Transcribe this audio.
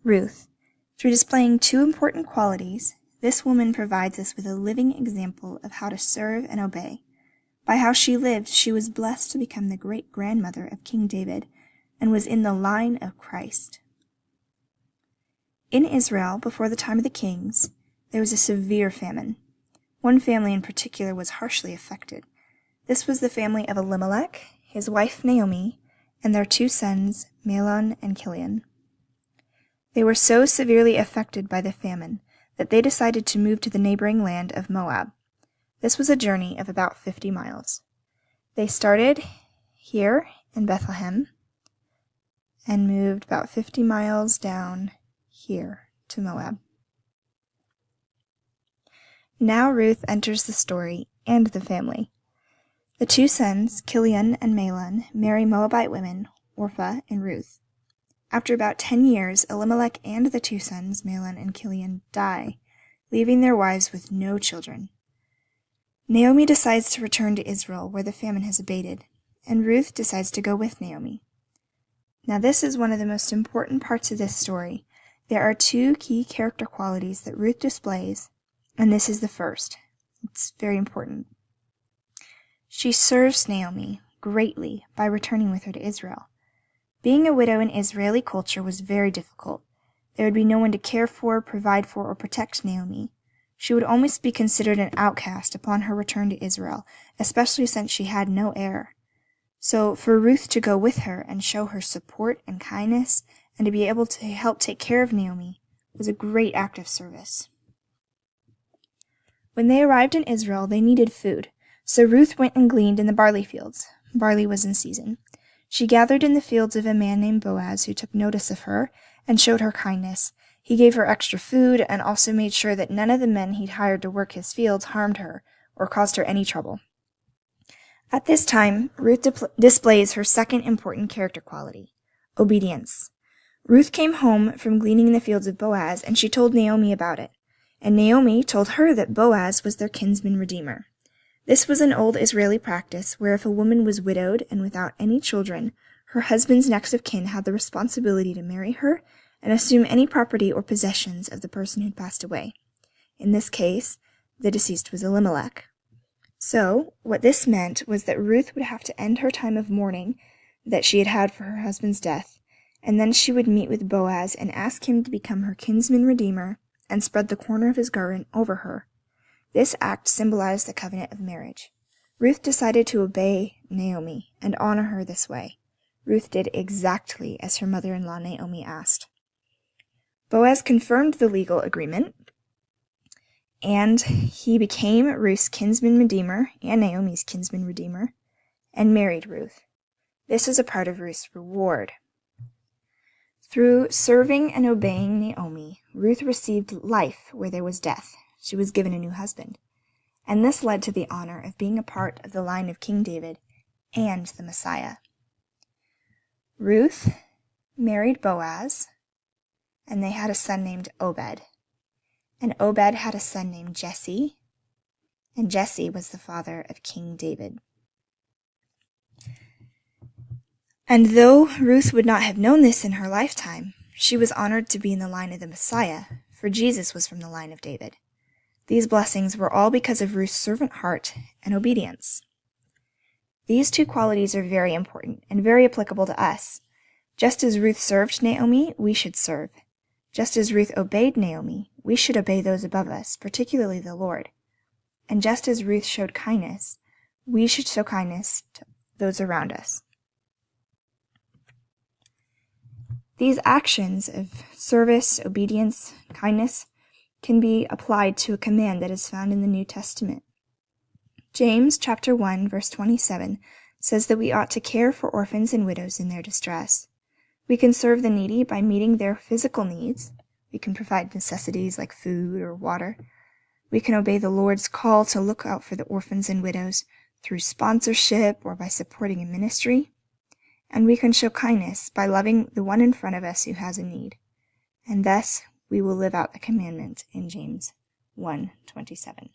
Ruth. Through displaying two important qualities, this woman provides us with a living example of how to serve and obey. By how she lived, she was blessed to become the great-grandmother of King David and was in the line of Christ. In Israel, before the time of the kings, there was a severe famine. One family in particular was harshly affected. This was the family of Elimelech, his wife Naomi, and their two sons, Mahlon and Chilion. They were so severely affected by the famine that they decided to move to the neighboring land of Moab. This was a journey of about 50 miles. They started here in Bethlehem and moved about 50 miles down here to Moab. Now Ruth enters the story and the family. The two sons, Chilion and Mahlon, marry Moabite women, Orpah and Ruth. After about 10 years, Elimelech and the two sons, Mahlon and Chilion, die, leaving their wives with no children. Naomi decides to return to Israel, where the famine has abated, and Ruth decides to go with Naomi. Now this is one of the most important parts of this story. There are two key character qualities that Ruth displays, and this is the first. It's very important. She serves Naomi greatly by returning with her to Israel. Being a widow in Israeli culture was very difficult. There would be no one to care for, provide for, or protect Naomi. She would almost be considered an outcast upon her return to Israel, especially since she had no heir. So for Ruth to go with her and show her support and kindness, and to be able to help take care of Naomi, was a great act of service. When they arrived in Israel, they needed food, so Ruth went and gleaned in the barley fields. Barley was in season. She gathered in the fields of a man named Boaz, who took notice of her and showed her kindness. He gave her extra food and also made sure that none of the men he'd hired to work his fields harmed her or caused her any trouble. At this time, Ruth displays her second important character quality, obedience. Ruth came home from gleaning in the fields of Boaz, and she told Naomi about it. And Naomi told her that Boaz was their kinsman redeemer. This was an old Israeli practice where if a woman was widowed and without any children, her husband's next of kin had the responsibility to marry her and assume any property or possessions of the person who'd passed away. In this case, the deceased was Elimelech. So, what this meant was that Ruth would have to end her time of mourning that she had had for her husband's death, and then she would meet with Boaz and ask him to become her kinsman redeemer and spread the corner of his garment over her. This act symbolized the covenant of marriage. Ruth decided to obey Naomi and honor her this way. Ruth did exactly as her mother-in-law Naomi asked. Boaz confirmed the legal agreement, and he became Ruth's kinsman redeemer and Naomi's kinsman redeemer, and married Ruth. This is a part of Ruth's reward. Through serving and obeying Naomi, Ruth received life where there was death. She was given a new husband, and this led to the honor of being a part of the line of King David and the Messiah. Ruth married Boaz, and they had a son named Obed. And Obed had a son named Jesse, and Jesse was the father of King David. And though Ruth would not have known this in her lifetime, she was honored to be in the line of the Messiah, for Jesus was from the line of David. These blessings were all because of Ruth's servant heart and obedience. These two qualities are very important and very applicable to us. Just as Ruth served Naomi, we should serve. Just as Ruth obeyed Naomi, we should obey those above us, particularly the Lord. And just as Ruth showed kindness, we should show kindness to those around us. These actions of service, obedience, kindness can be applied to a command that is found in the New Testament. James chapter 1, verse 27 says that we ought to care for orphans and widows in their distress. We can serve the needy by meeting their physical needs. We can provide necessities like food or water. We can obey the Lord's call to look out for the orphans and widows through sponsorship or by supporting a ministry. And we can show kindness by loving the one in front of us who has a need. And thus, we will live out the commandment in James 1:27.